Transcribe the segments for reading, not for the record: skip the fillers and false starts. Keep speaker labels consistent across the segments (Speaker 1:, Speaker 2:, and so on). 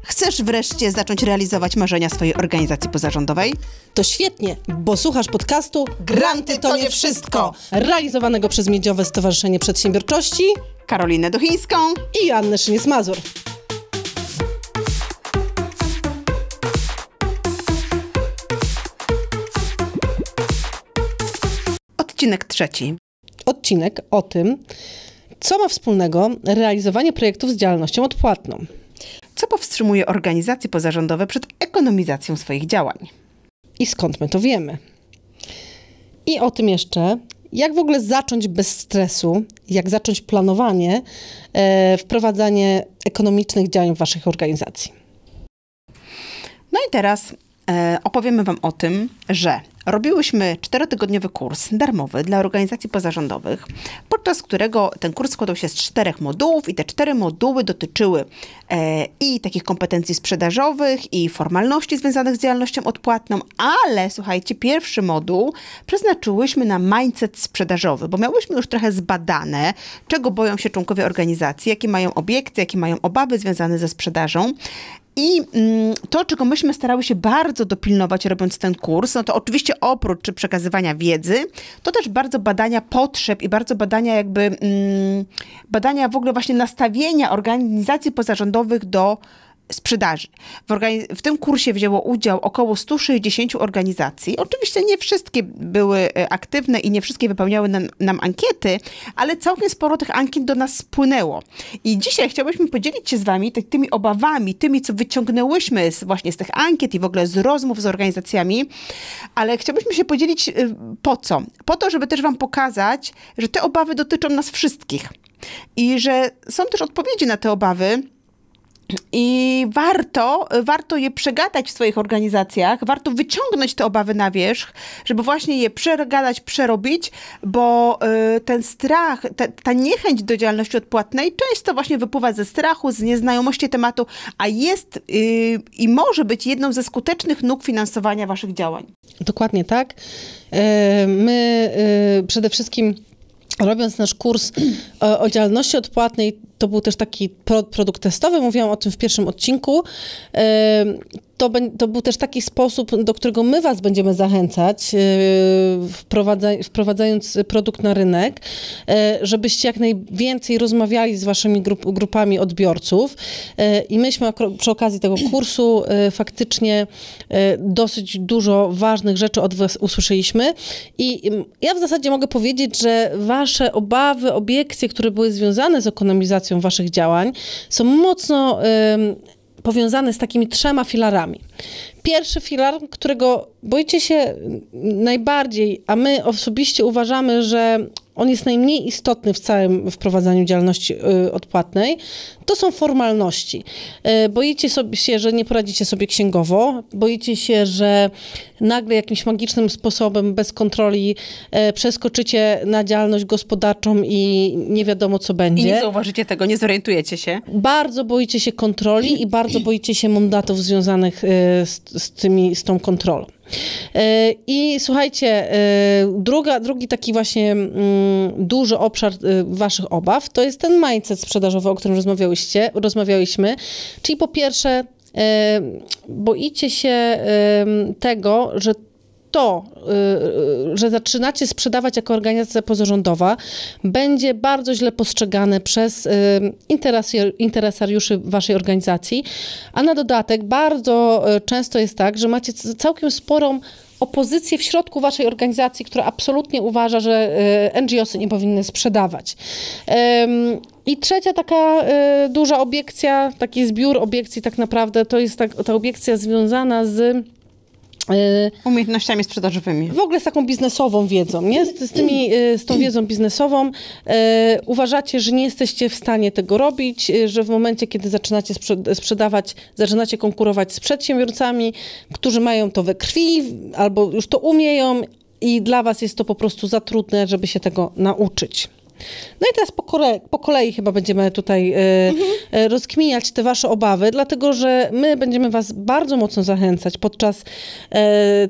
Speaker 1: Chcesz wreszcie zacząć realizować marzenia swojej organizacji pozarządowej?
Speaker 2: To świetnie, bo słuchasz podcastu
Speaker 1: Granty to nie wszystko,
Speaker 2: realizowanego przez Miedziowe Stowarzyszenie Przedsiębiorczości
Speaker 1: Karolinę Duchińską
Speaker 2: i Joannę Szyniec-Mazur.
Speaker 1: Odcinek 3.
Speaker 2: Odcinek o tym, co ma wspólnego realizowanie projektów z działalnością odpłatną.
Speaker 1: Co powstrzymuje organizacje pozarządowe przed ekonomizacją swoich działań?
Speaker 2: I skąd my to wiemy? I o tym jeszcze, jak w ogóle zacząć bez stresu, jak zacząć planowanie, wprowadzanie ekonomicznych działań w waszych organizacji.
Speaker 1: No i teraz opowiemy wam o tym, że robiłyśmy 4-tygodniowy kurs darmowy dla organizacji pozarządowych, podczas którego ten kurs składał się z 4 modułów i te 4 moduły dotyczyły i takich kompetencji sprzedażowych, i formalności związanych z działalnością odpłatną, ale słuchajcie, pierwszy moduł przeznaczyłyśmy na mindset sprzedażowy, bo miałyśmy już trochę zbadane, czego boją się członkowie organizacji, jakie mają obiekcje, jakie mają obawy związane ze sprzedażą. I to, czego myśmy starały się bardzo dopilnować, robiąc ten kurs, no to oczywiście oprócz przekazywania wiedzy, to też bardzo badania potrzeb i bardzo badania badania w ogóle właśnie nastawienia organizacji pozarządowych do sprzedaży. W tym kursie wzięło udział około 160 organizacji. Oczywiście nie wszystkie były aktywne i nie wszystkie wypełniały nam ankiety, ale całkiem sporo tych ankiet do nas spłynęło. I dzisiaj chciałyśmy podzielić się z wami tymi obawami, tymi, co wyciągnęłyśmy właśnie z tych ankiet i w ogóle z rozmów z organizacjami, ale chciałyśmy się podzielić po co? Po to, żeby też wam pokazać, że te obawy dotyczą nas wszystkich i że są też odpowiedzi na te obawy. I warto je przegadać w swoich organizacjach, warto wyciągnąć te obawy na wierzch, żeby właśnie je przegadać, przerobić, bo ten strach, ta niechęć do działalności odpłatnej często właśnie wypływa ze strachu, z nieznajomości tematu, a jest i może być jedną ze skutecznych nóg finansowania waszych działań.
Speaker 2: Dokładnie tak. My przede wszystkim, robiąc nasz kurs o działalności odpłatnej, to był też taki produkt testowy, mówiłam o tym w pierwszym odcinku. To był też taki sposób, do którego my was będziemy zachęcać, wprowadzając produkt na rynek, żebyście jak najwięcej rozmawiali z waszymi grupami odbiorców. I myśmy przy okazji tego kursu faktycznie dosyć dużo ważnych rzeczy od was usłyszeliśmy. I ja w zasadzie mogę powiedzieć, że wasze obawy, obiekcje, które były związane z ekonomizacją waszych działań, są mocno powiązane z takimi 3 filarami. Pierwszy filar, którego boicie się najbardziej, a my osobiście uważamy, że on jest najmniej istotny w całym wprowadzaniu działalności odpłatnej, to są formalności. Boicie się, że nie poradzicie sobie księgowo, boicie się, że nagle jakimś magicznym sposobem, bez kontroli przeskoczycie na działalność gospodarczą i nie wiadomo, co będzie.
Speaker 1: I nie zauważycie tego, nie zorientujecie się.
Speaker 2: Bardzo boicie się kontroli i bardzo boicie się mandatów związanych z tą kontrolą. I słuchajcie, drugi taki właśnie duży obszar waszych obaw to jest ten mindset sprzedażowy, o którym rozmawiałyśmy. Czyli po pierwsze boicie się tego, że zaczynacie sprzedawać jako organizacja pozarządowa, będzie bardzo źle postrzegane przez interesariuszy waszej organizacji, a na dodatek bardzo często jest tak, że macie całkiem sporą opozycję w środku waszej organizacji, która absolutnie uważa, że NGO-sy nie powinny sprzedawać. I trzecia taka duża obiekcja, taki zbiór obiekcji tak naprawdę, to jest ta obiekcja związana z
Speaker 1: umiejętnościami sprzedażowymi.
Speaker 2: W ogóle z taką biznesową wiedzą, nie? Z tą wiedzą biznesową uważacie, że nie jesteście w stanie tego robić, że w momencie, kiedy zaczynacie sprzedawać, zaczynacie konkurować z przedsiębiorcami, którzy mają to we krwi albo już to umieją i dla was jest to po prostu za trudne, żeby się tego nauczyć. No i teraz po kolei chyba będziemy tutaj rozkminiać te wasze obawy, dlatego że my będziemy was bardzo mocno zachęcać podczas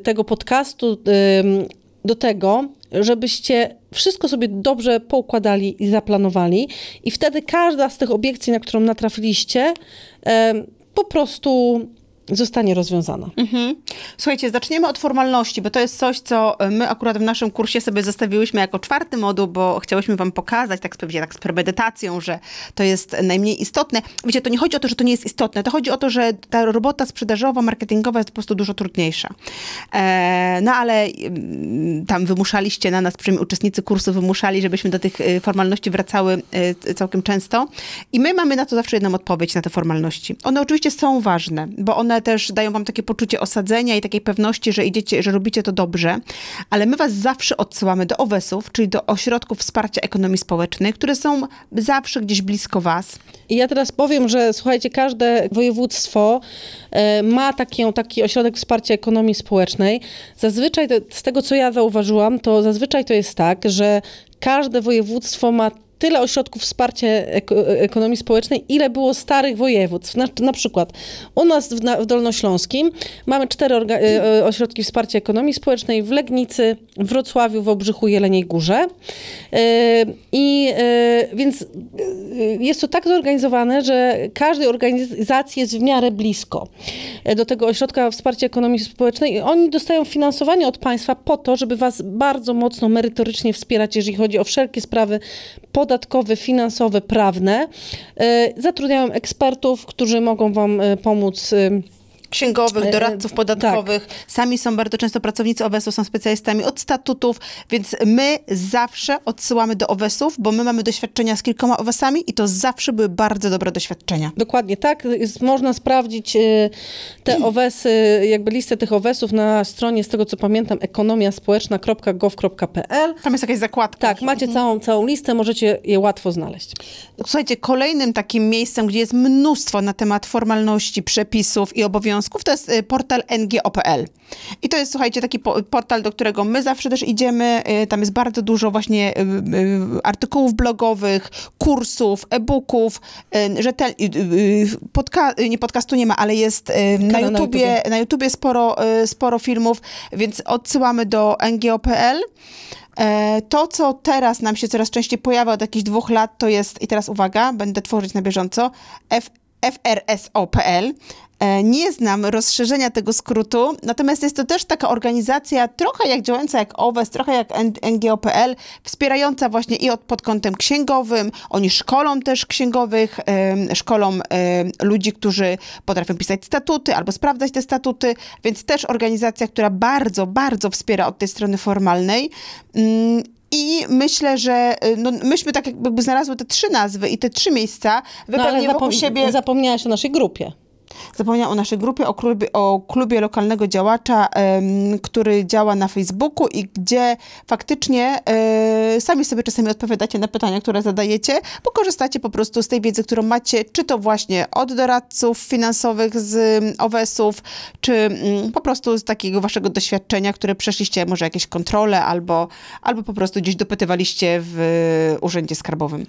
Speaker 2: tego podcastu do tego, żebyście wszystko sobie dobrze poukładali i zaplanowali i wtedy każda z tych obiekcji, na którą natrafiliście, po prostu zostanie rozwiązana.
Speaker 1: Słuchajcie, zaczniemy od formalności, bo to jest coś, co my akurat w naszym kursie sobie zostawiłyśmy jako 4. moduł, bo chciałyśmy wam pokazać, tak z premedytacją, że to jest najmniej istotne. Wiecie, to nie chodzi o to, że to nie jest istotne, to chodzi o to, że ta robota sprzedażowa, marketingowa jest po prostu dużo trudniejsza. No ale tam wymuszaliście na nas, przynajmniej uczestnicy kursu wymuszali, żebyśmy do tych formalności wracały całkiem często. I my mamy na to zawsze jedną odpowiedź, na te formalności. One oczywiście są ważne, bo one też dają wam takie poczucie osadzenia i takiej pewności, że idziecie, że robicie to dobrze, ale my was zawsze odsyłamy do OWES-ów, czyli do ośrodków wsparcia ekonomii społecznej, które są zawsze gdzieś blisko was.
Speaker 2: I ja teraz powiem, że słuchajcie, każde województwo ma taki ośrodek wsparcia ekonomii społecznej. Zazwyczaj, z tego co ja zauważyłam, to zazwyczaj to jest tak, że każde województwo ma tyle ośrodków wsparcia ekonomii społecznej, ile było starych województw. Na przykład u nas w Dolnośląskim mamy 4 ośrodki wsparcia ekonomii społecznej w Legnicy, w Wrocławiu, w Wałbrzychu, Jeleniej Górze. Więc jest to tak zorganizowane, że każdej organizacji jest w miarę blisko do tego ośrodka wsparcia ekonomii społecznej. Oni dostają finansowanie od państwa po to, żeby was bardzo mocno merytorycznie wspierać, jeżeli chodzi o wszelkie sprawy podatkowe, finansowe, prawne. Zatrudniają ekspertów, którzy mogą wam pomóc.
Speaker 1: Księgowych, doradców podatkowych. Tak. Sami są bardzo często pracownicy OWES-u, są specjalistami od statutów, więc my zawsze odsyłamy do OWES-ów, bo my mamy doświadczenia z kilkoma OWES-ami i to zawsze były bardzo dobre doświadczenia.
Speaker 2: Dokładnie tak. Można sprawdzić te OWES-y, jakby listę tych OWES-ów na stronie, z tego co pamiętam, ekonomiaspołeczna.gov.pl.
Speaker 1: Tam jest jakaś zakładka.
Speaker 2: Tak, macie całą listę, możecie je łatwo znaleźć.
Speaker 1: Słuchajcie, kolejnym takim miejscem, gdzie jest mnóstwo na temat formalności, przepisów i obowiązków, to jest portal ngo.pl. I to jest, słuchajcie, taki portal, do którego my zawsze też idziemy. Tam jest bardzo dużo właśnie artykułów blogowych, kursów, e-booków, nie podcastu nie ma, ale jest na YouTubie sporo filmów, więc odsyłamy do ngo.pl. To, co teraz nam się coraz częściej pojawia od jakichś 2 lat, to jest, i teraz uwaga, będę tworzyć na bieżąco, frso.pl. Nie znam rozszerzenia tego skrótu, natomiast jest to też taka organizacja trochę jak działająca jak OWES, trochę jak ngo.pl, wspierająca właśnie i pod kątem księgowym. Oni szkolą też księgowych, szkolą ludzi, którzy potrafią pisać statuty albo sprawdzać te statuty, więc też organizacja, która bardzo, bardzo wspiera od tej strony formalnej. I myślę, że myśmy tak jakby znalazły te 3 nazwy i te 3 miejsca.
Speaker 2: Ale zapomniałaś o naszej grupie.
Speaker 1: Zapomniałam o naszej grupie, o klubie lokalnego działacza, który działa na Facebooku i gdzie faktycznie sami sobie czasami odpowiadacie na pytania, które zadajecie, bo korzystacie po prostu z tej wiedzy, którą macie, czy to właśnie od doradców finansowych z OWES-ów, czy po prostu z takiego waszego doświadczenia, które przeszliście może jakieś kontrole albo po prostu gdzieś dopytywaliście w urzędzie skarbowym.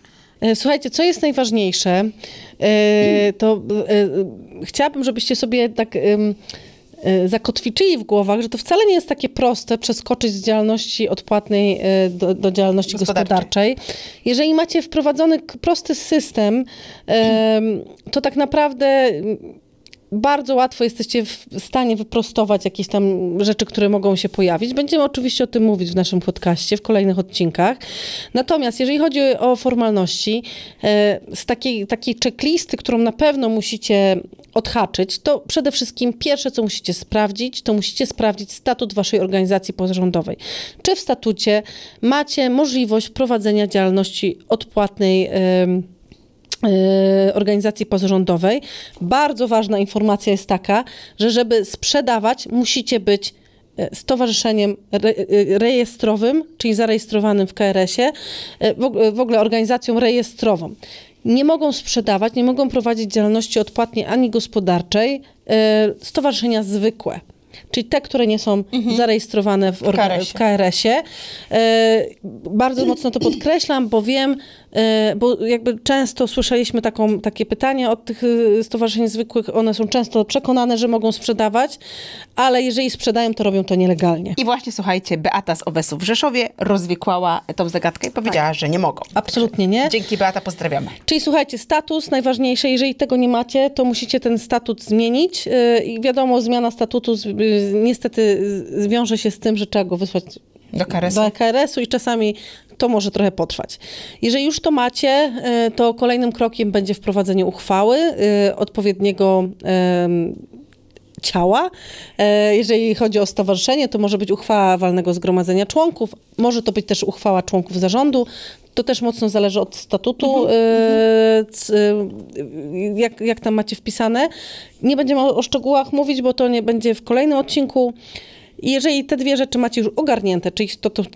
Speaker 2: Słuchajcie, co jest najważniejsze, to chciałabym, żebyście sobie tak zakotwiczyli w głowach, że to wcale nie jest takie proste przeskoczyć z działalności odpłatnej do działalności gospodarczej. Jeżeli macie wprowadzony prosty system, to tak naprawdę bardzo łatwo jesteście w stanie wyprostować jakieś tam rzeczy, które mogą się pojawić. Będziemy oczywiście o tym mówić w naszym podcaście, w kolejnych odcinkach. Natomiast jeżeli chodzi o formalności, z takiej checklisty, którą na pewno musicie odhaczyć, to przede wszystkim pierwsze, co musicie sprawdzić, to musicie sprawdzić statut waszej organizacji pozarządowej. Czy w statucie macie możliwość prowadzenia działalności odpłatnej organizacji pozarządowej. Bardzo ważna informacja jest taka, że żeby sprzedawać, musicie być stowarzyszeniem rejestrowym, czyli zarejestrowanym w KRS-ie, w ogóle organizacją rejestrową. Nie mogą sprzedawać, nie mogą prowadzić działalności odpłatnej ani gospodarczej stowarzyszenia zwykłe. czyli te, które nie są zarejestrowane w KRS-ie. Bardzo mocno to podkreślam, bo wiem, bo jakby często słyszeliśmy takie pytanie od tych stowarzyszeń zwykłych, one są często przekonane, że mogą sprzedawać, ale jeżeli sprzedają, to robią to nielegalnie.
Speaker 1: I właśnie, słuchajcie, Beata z OWES-u w Rzeszowie rozwikłała tą zagadkę i powiedziała, że nie mogą.
Speaker 2: Absolutnie nie.
Speaker 1: Dzięki, Beata, pozdrawiamy.
Speaker 2: Czyli słuchajcie, status najważniejsze, jeżeli tego nie macie, to musicie ten statut zmienić i wiadomo, zmiana statutu niestety wiąże się z tym, że trzeba go wysłać do KRS-u i czasami to może trochę potrwać. Jeżeli już to macie, to kolejnym krokiem będzie wprowadzenie uchwały odpowiedniego ciała. Jeżeli chodzi o stowarzyszenie, to może być uchwała walnego zgromadzenia członków, może to być też uchwała członków zarządu. To też mocno zależy od statutu, jak tam macie wpisane. Nie będziemy o szczegółach mówić, bo to nie będzie w kolejnym odcinku. I jeżeli te dwie rzeczy macie już ogarnięte, czyli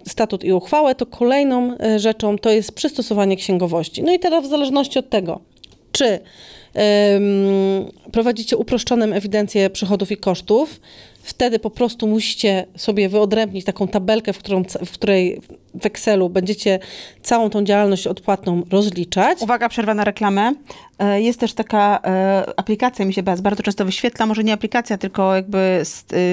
Speaker 2: statut i uchwałę, to kolejną rzeczą to jest przystosowanie księgowości. No i teraz w zależności od tego, czy prowadzicie uproszczoną ewidencję przychodów i kosztów, wtedy po prostu musicie sobie wyodrębnić taką tabelkę, w której w Excelu będziecie całą tą działalność odpłatną rozliczać.
Speaker 1: Uwaga, przerwa na reklamę. Jest też taka aplikacja, mi się bardzo często wyświetla, może nie aplikacja, tylko jakby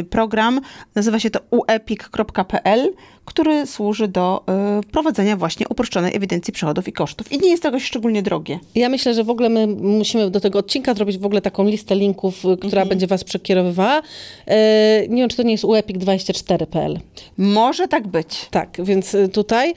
Speaker 1: program, nazywa się to uepic.pl, który służy do prowadzenia właśnie uproszczonej ewidencji przychodów i kosztów. I nie jest to jakoś szczególnie drogie.
Speaker 2: Ja myślę, że w ogóle my musimy do tego odcinka zrobić w ogóle taką listę linków, która będzie was przekierowywała. Nie wiem, czy to nie jest uepic24.pl.
Speaker 1: Może tak być.
Speaker 2: Tak, więc tutaj.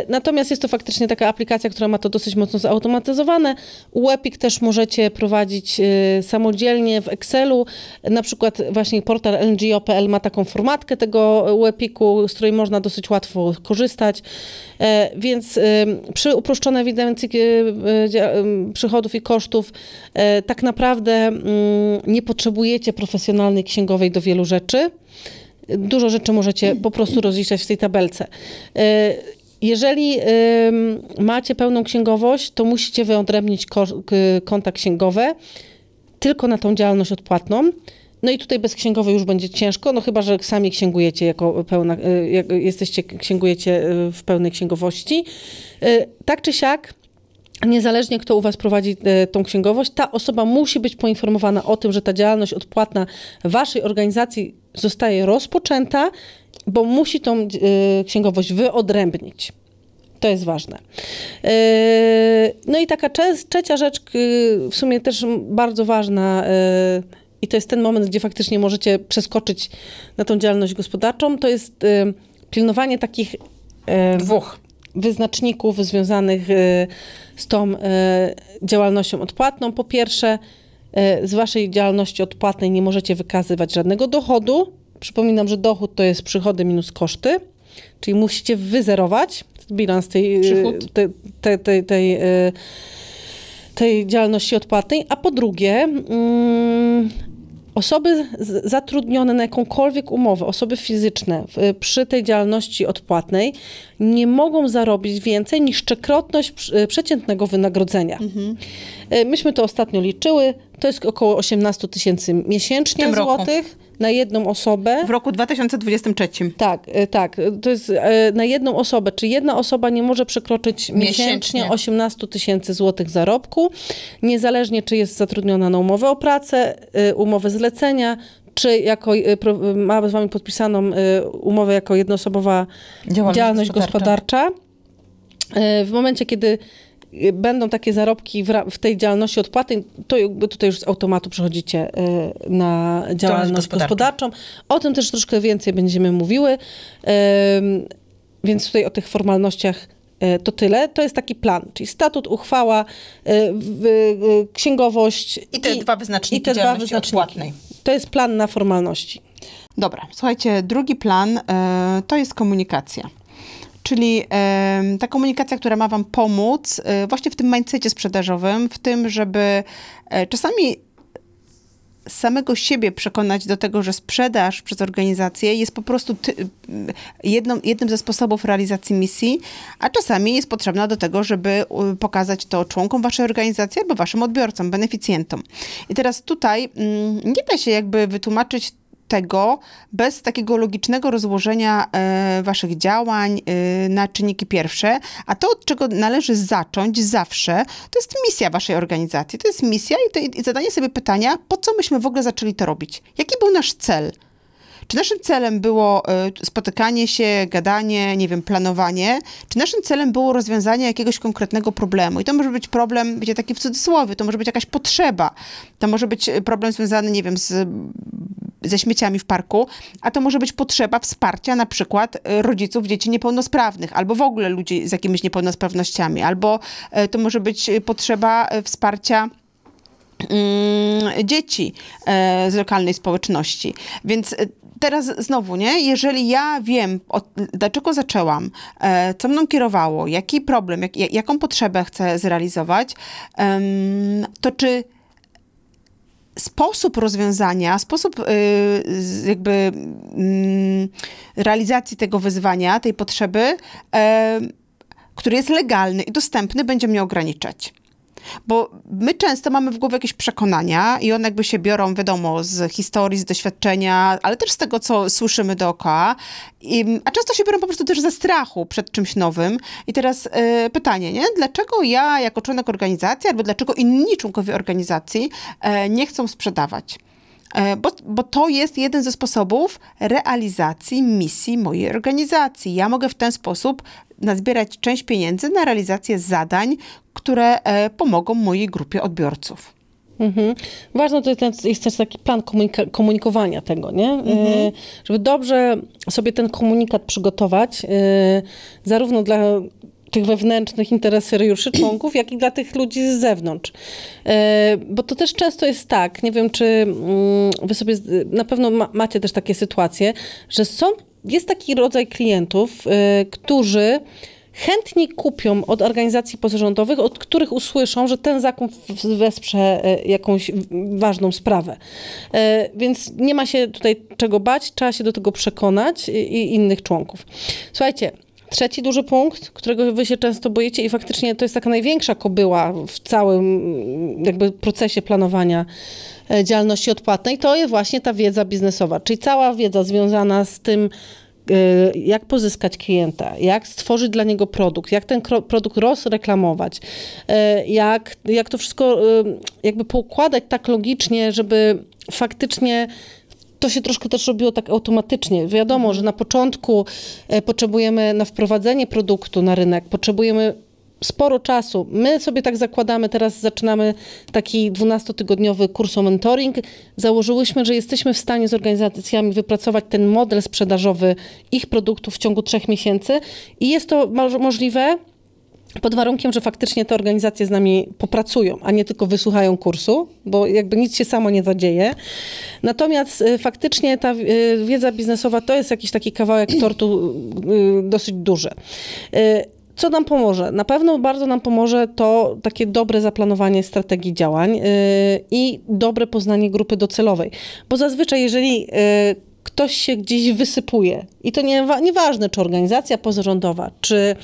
Speaker 2: Natomiast jest to faktycznie taka aplikacja, która ma to dosyć mocno zautomatyzowane. Uepic też możecie prowadzić samodzielnie w Excelu. Na przykład właśnie portal ngo.pl ma taką formatkę tego Uepicu, z której można dosyć łatwo korzystać. Więc przy uproszczonej ewidencji przychodów i kosztów tak naprawdę nie potrzebujecie profesjonalnej księgowej do wielu rzeczy. Dużo rzeczy możecie po prostu rozliczać w tej tabelce. Jeżeli macie pełną księgowość, to musicie wyodrębnić konta księgowe tylko na tą działalność odpłatną. No i tutaj bez księgowej już będzie ciężko, no chyba że sami księgujecie jako księgujecie w pełnej księgowości. Tak czy siak, niezależnie kto u was prowadzi tą księgowość, ta osoba musi być poinformowana o tym, że ta działalność odpłatna waszej organizacji zostaje rozpoczęta, bo musi tą księgowość wyodrębnić. To jest ważne. No i taka trzecia rzecz, w sumie też bardzo ważna, i to jest ten moment, gdzie faktycznie możecie przeskoczyć na tą działalność gospodarczą, to jest pilnowanie takich
Speaker 1: dwóch
Speaker 2: wyznaczników związanych z tą działalnością odpłatną. Po pierwsze, z waszej działalności odpłatnej nie możecie wykazywać żadnego dochodu. Przypominam, że dochód to jest przychody minus koszty, czyli musicie wyzerować bilans tej działalności odpłatnej. A po drugie, osoby zatrudnione na jakąkolwiek umowę, osoby fizyczne przy tej działalności odpłatnej nie mogą zarobić więcej niż trzykrotność przeciętnego wynagrodzenia. Myśmy to ostatnio liczyły, to jest około 18 000 miesięcznie złotych na jedną osobę.
Speaker 1: W roku 2023.
Speaker 2: Tak. To jest na jedną osobę. Czy jedna osoba nie może przekroczyć miesięcznie 18 000 złotych zarobku, niezależnie czy jest zatrudniona na umowę o pracę, umowę zlecenia, czy ma z wami podpisaną umowę jako jednoosobowa działalność gospodarcza. W momencie, kiedy będą takie zarobki w tej działalności odpłatnej, to tutaj już z automatu przechodzicie na działalność gospodarczą. O tym też troszkę więcej będziemy mówiły. Więc tutaj o tych formalnościach to tyle. To jest taki plan, czyli statut, uchwała, księgowość
Speaker 1: i te dwa wyznaczniki działalności odpłatnej.
Speaker 2: To jest plan na formalności.
Speaker 1: Dobra, słuchajcie, drugi plan to jest komunikacja. Czyli ta komunikacja, która ma wam pomóc właśnie w tym mindsetie sprzedażowym, w tym, żeby czasami samego siebie przekonać do tego, że sprzedaż przez organizację jest po prostu jednym ze sposobów realizacji misji, a czasami jest potrzebna do tego, żeby pokazać to członkom waszej organizacji albo waszym odbiorcom, beneficjentom. I teraz tutaj nie da się jakby wytłumaczyć tego bez takiego logicznego rozłożenia waszych działań na czynniki pierwsze, a to, od czego należy zacząć zawsze, to jest misja waszej organizacji. To jest misja i zadanie sobie pytania, po co myśmy w ogóle zaczęli to robić? Jaki był nasz cel? Czy naszym celem było spotykanie się, gadanie, nie wiem, planowanie? Czy naszym celem było rozwiązanie jakiegoś konkretnego problemu? I to może być problem, wiecie, taki w cudzysłowie, to może być jakaś potrzeba, to może być problem związany, nie wiem, ze śmieciami w parku, a to może być potrzeba wsparcia na przykład rodziców dzieci niepełnosprawnych, albo w ogóle ludzi z jakimiś niepełnosprawnościami, albo to może być potrzeba wsparcia dzieci z lokalnej społeczności. Więc teraz znowu, nie? Jeżeli ja wiem, dlaczego zaczęłam, co mną kierowało, jaki problem, jaką potrzebę chcę zrealizować, to czy sposób rozwiązania, sposób jakby realizacji tego wyzwania, tej potrzeby, który jest legalny i dostępny, będzie mnie ograniczać. Bo my często mamy w głowie jakieś przekonania i one jakby się biorą, wiadomo, z historii, z doświadczenia, ale też z tego, co słyszymy dookoła. A często się biorą po prostu też ze strachu przed czymś nowym. I teraz pytanie, nie? Dlaczego ja jako członek organizacji, albo dlaczego inni członkowie organizacji nie chcą sprzedawać? Bo to jest jeden ze sposobów realizacji misji mojej organizacji. Ja mogę w ten sposób nazbierać część pieniędzy na realizację zadań, które pomogą mojej grupie odbiorców.
Speaker 2: Ważne to jest też taki plan komunikowania tego, nie? Żeby dobrze sobie ten komunikat przygotować, zarówno dla tych wewnętrznych interesariuszy, członków, jak i dla tych ludzi z zewnątrz. Bo to też często jest tak, nie wiem, czy wy sobie, na pewno macie też takie sytuacje, że jest taki rodzaj klientów, którzy chętnie kupią od organizacji pozarządowych, od których usłyszą, że ten zakup wesprze jakąś ważną sprawę. Więc nie ma się tutaj czego bać, trzeba się do tego przekonać i innych członków. Słuchajcie, trzeci duży punkt, którego wy się często boicie i faktycznie to jest taka największa kobyła w całym jakby procesie planowania działalności odpłatnej, to jest właśnie ta wiedza biznesowa, czyli cała wiedza związana z tym, jak pozyskać klienta, jak stworzyć dla niego produkt, jak ten produkt rozreklamować, jak to wszystko jakby poukładać tak logicznie, żeby faktycznie to się troszkę też robiło tak automatycznie. Wiadomo, że na początku potrzebujemy na wprowadzenie produktu na rynek, potrzebujemy sporo czasu. My sobie tak zakładamy, teraz zaczynamy taki 12-tygodniowy kurs o mentoring. Założyłyśmy, że jesteśmy w stanie z organizacjami wypracować ten model sprzedażowy ich produktów w ciągu 3 miesięcy i jest to możliwe pod warunkiem, że faktycznie te organizacje z nami popracują, a nie tylko wysłuchają kursu, bo jakby nic się samo nie zadzieje. Natomiast faktycznie ta wiedza biznesowa to jest jakiś taki kawałek tortu dosyć duży. Co nam pomoże? Na pewno bardzo nam pomoże to takie dobre zaplanowanie strategii działań i dobre poznanie grupy docelowej. Bo zazwyczaj, jeżeli ktoś się gdzieś wysypuje i to nieważne, czy organizacja pozarządowa, czy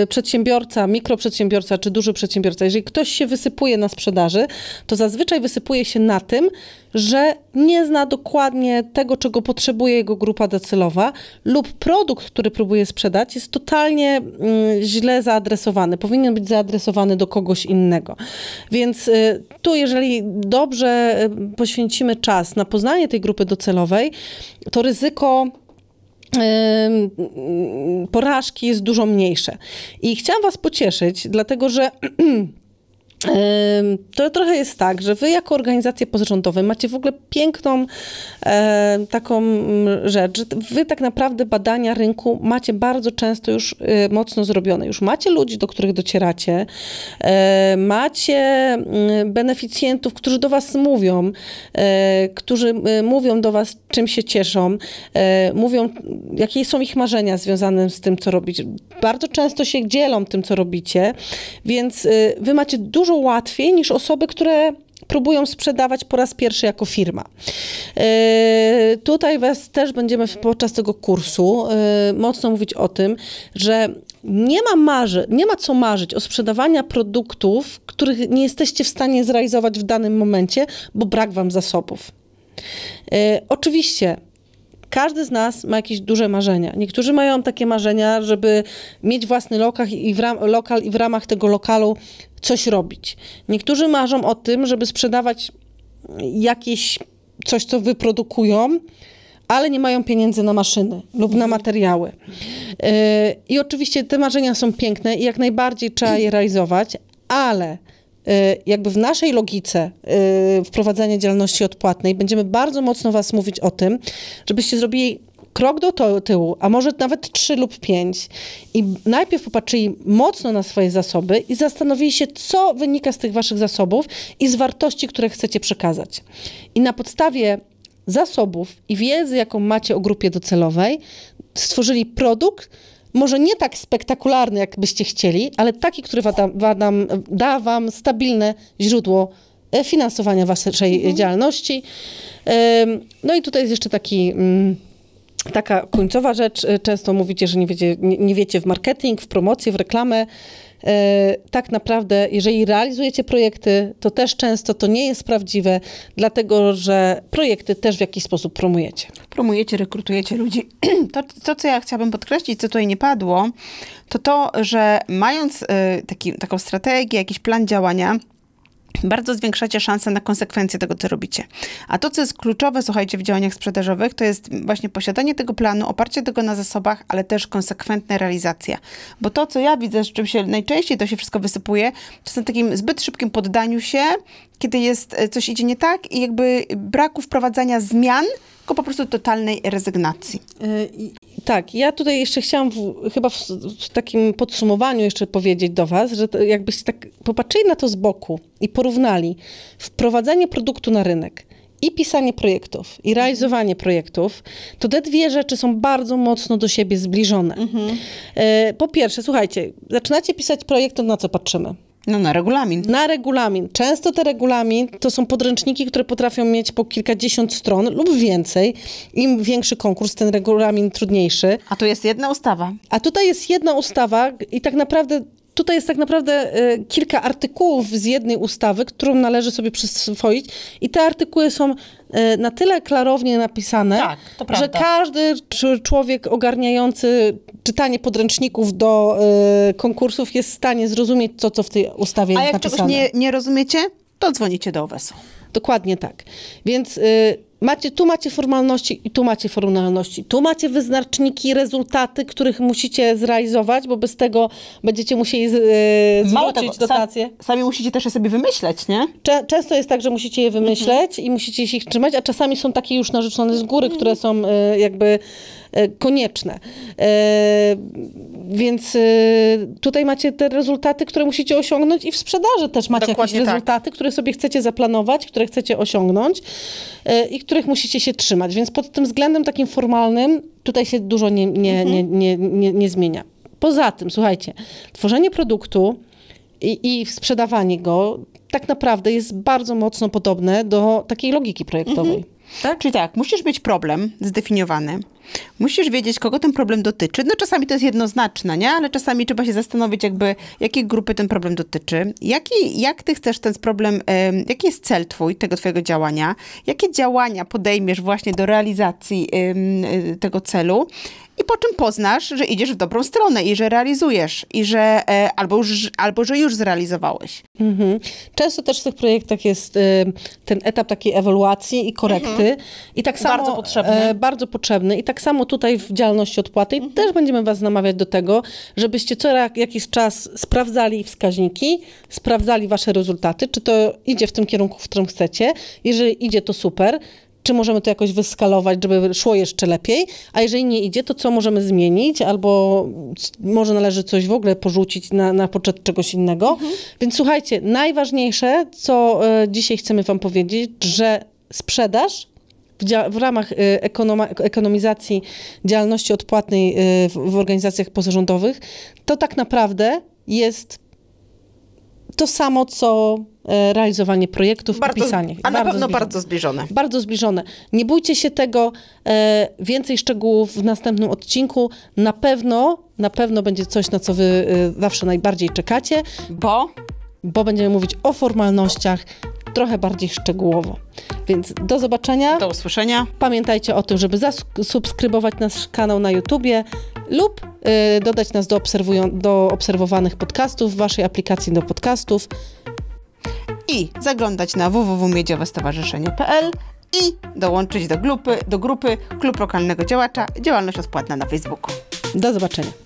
Speaker 2: przedsiębiorca, mikroprzedsiębiorca, czy duży przedsiębiorca, jeżeli ktoś się wysypuje na sprzedaży, to zazwyczaj wysypuje się na tym, że nie zna dokładnie tego, czego potrzebuje jego grupa docelowa lub produkt, który próbuje sprzedać, jest totalnie źle zaadresowany. Powinien być zaadresowany do kogoś innego. Więc tu, jeżeli dobrze poświęcimy czas na poznanie tej grupy docelowej, to ryzyko porażki jest dużo mniejsze. I chciałam was pocieszyć, dlatego że to trochę jest tak, że wy jako organizacje pozarządowe macie w ogóle piękną taką rzecz, że wy tak naprawdę badania rynku macie bardzo często już mocno zrobione. Już macie ludzi, do których docieracie, macie beneficjentów, którzy do was mówią, którzy mówią do was, czym się cieszą, mówią, jakie są ich marzenia związane z tym, co robicie. Bardzo często się dzielą tym, co robicie, więc wy macie dużo łatwiej niż osoby, które próbują sprzedawać po raz pierwszy jako firma. Tutaj was też będziemy podczas tego kursu mocno mówić o tym, że nie ma co marzyć o sprzedawaniu produktów, których nie jesteście w stanie zrealizować w danym momencie, bo brak wam zasobów. Oczywiście każdy z nas ma jakieś duże marzenia. Niektórzy mają takie marzenia, żeby mieć własny lokal i w ramach tego lokalu coś robić. Niektórzy marzą o tym, żeby sprzedawać coś, co wyprodukują, ale nie mają pieniędzy na maszyny lub na materiały. I oczywiście te marzenia są piękne i jak najbardziej trzeba je realizować, ale jakby w naszej logice wprowadzania działalności odpłatnej będziemy bardzo mocno was mówić o tym, żebyście zrobili krok do tyłu, a może nawet 3 lub 5 i najpierw popatrzyli mocno na swoje zasoby i zastanowili się, co wynika z tych waszych zasobów i z wartości, które chcecie przekazać. I na podstawie zasobów i wiedzy, jaką macie o grupie docelowej, stworzyli produkt, może nie tak spektakularny, jak byście chcieli, ale taki, który da wam stabilne źródło finansowania waszej działalności. No i tutaj jest jeszcze taka końcowa rzecz. Często mówicie, że nie wiecie w marketing, w promocję, w reklamę. Tak naprawdę, jeżeli realizujecie projekty, to też często to nie jest prawdziwe, dlatego że projekty też w jakiś sposób promujecie.
Speaker 1: Promujecie, rekrutujecie ludzi. To, co ja chciałabym podkreślić, co tutaj nie padło, to, że mając taką strategię, jakiś plan działania, bardzo zwiększacie szanse na konsekwencje tego, co robicie. A to, co jest kluczowe, słuchajcie, w działaniach sprzedażowych, to jest właśnie posiadanie tego planu, oparcie tego na zasobach, ale też konsekwentna realizacja. Bo to, co ja widzę, z czym się najczęściej to się wszystko wysypuje, to są takim zbyt szybkim poddaniu się, kiedy coś idzie nie tak i jakby braku wprowadzania zmian, tylko po prostu totalnej rezygnacji.
Speaker 2: Tak, ja tutaj jeszcze chciałam chyba w takim podsumowaniu jeszcze powiedzieć do was, że jakbyście tak popatrzyli na to z boku i porównali wprowadzanie produktu na rynek i pisanie projektów, i realizowanie projektów, to te dwie rzeczy są bardzo mocno do siebie zbliżone. Po pierwsze, słuchajcie, zaczynacie pisać projekt, to na co patrzymy?
Speaker 1: No na regulamin.
Speaker 2: Na regulamin. Często te regulamin to są podręczniki, które potrafią mieć po kilkadziesiąt stron lub więcej. Im większy konkurs, ten regulamin trudniejszy.
Speaker 1: A tu jest jedna ustawa.
Speaker 2: A tutaj jest jedna ustawa i tutaj jest tak naprawdę kilka artykułów z jednej ustawy, którą należy sobie przyswoić i te artykuły są na tyle klarownie napisane,
Speaker 1: tak, to prawda,
Speaker 2: że każdy człowiek ogarniający czytanie podręczników do konkursów jest w stanie zrozumieć to, co w tej ustawie jest napisane.
Speaker 1: A jak czegoś nie rozumiecie, to dzwonicie do OWES-u.
Speaker 2: Dokładnie tak. Więc tu macie formalności i tu macie formalności. Tu macie wyznaczniki, rezultaty, których musicie zrealizować, bo bez tego będziecie musieli zwrócić dotacje.
Speaker 1: Sami musicie też je sobie wymyśleć, nie?
Speaker 2: Często jest tak, że musicie je wymyśleć i musicie się ich trzymać, a czasami są takie już narzucone z góry, które są jakby konieczne. Więc tutaj macie te rezultaty, które musicie osiągnąć i w sprzedaży też macie
Speaker 1: Dokładnie
Speaker 2: jakieś rezultaty, które sobie chcecie zaplanować, które chcecie osiągnąć i których musicie się trzymać. Więc pod tym względem takim formalnym tutaj się dużo nie zmienia. Poza tym, słuchajcie, tworzenie produktu i sprzedawanie go tak naprawdę jest bardzo mocno podobne do takiej logiki projektowej.
Speaker 1: Tak? Czyli tak, musisz mieć problem zdefiniowany, musisz wiedzieć, kogo ten problem dotyczy. No czasami to jest jednoznaczne, nie? Ale czasami trzeba się zastanowić jakby, jakiej grupy ten problem dotyczy, jak ty chcesz ten problem, jaki jest cel tego twojego działania, jakie działania podejmiesz właśnie do realizacji tego celu i po czym poznasz, że idziesz w dobrą stronę i że realizujesz i że albo że już zrealizowałeś.
Speaker 2: Często też w tych projektach jest ten etap takiej ewaluacji i korekty. I tak samo,
Speaker 1: bardzo potrzebny.
Speaker 2: Bardzo potrzebny. I tak samo tutaj w działalności odpłatnej też będziemy was namawiać do tego, żebyście co jakiś czas sprawdzali wskaźniki, sprawdzali wasze rezultaty, czy to idzie w tym kierunku, w którym chcecie. Jeżeli idzie, to super. Czy możemy to jakoś wyskalować, żeby szło jeszcze lepiej, a jeżeli nie idzie, to co możemy zmienić, albo może należy coś w ogóle porzucić na poczet czegoś innego. Więc słuchajcie, najważniejsze, co dzisiaj chcemy wam powiedzieć, że sprzedaż w ramach ekonomizacji działalności odpłatnej w organizacjach pozarządowych, to tak naprawdę jest to samo, co realizowanie projektów i pisanie.
Speaker 1: A na pewno bardzo zbliżone.
Speaker 2: Bardzo zbliżone. Nie bójcie się tego. Więcej szczegółów w następnym odcinku. Na pewno będzie coś, na co wy zawsze najbardziej czekacie. Bo będziemy mówić o formalnościach trochę bardziej szczegółowo. Więc do zobaczenia.
Speaker 1: Do usłyszenia.
Speaker 2: Pamiętajcie o tym, żeby zasubskrybować nasz kanał na YouTubie lub dodać nas do obserwowanych podcastów w waszej aplikacji do podcastów.
Speaker 1: I zaglądać na www.miedziowestowarzyszenie.pl i dołączyć do grupy Klub Lokalnego Działacza, działalność odpłatna na Facebooku.
Speaker 2: Do zobaczenia.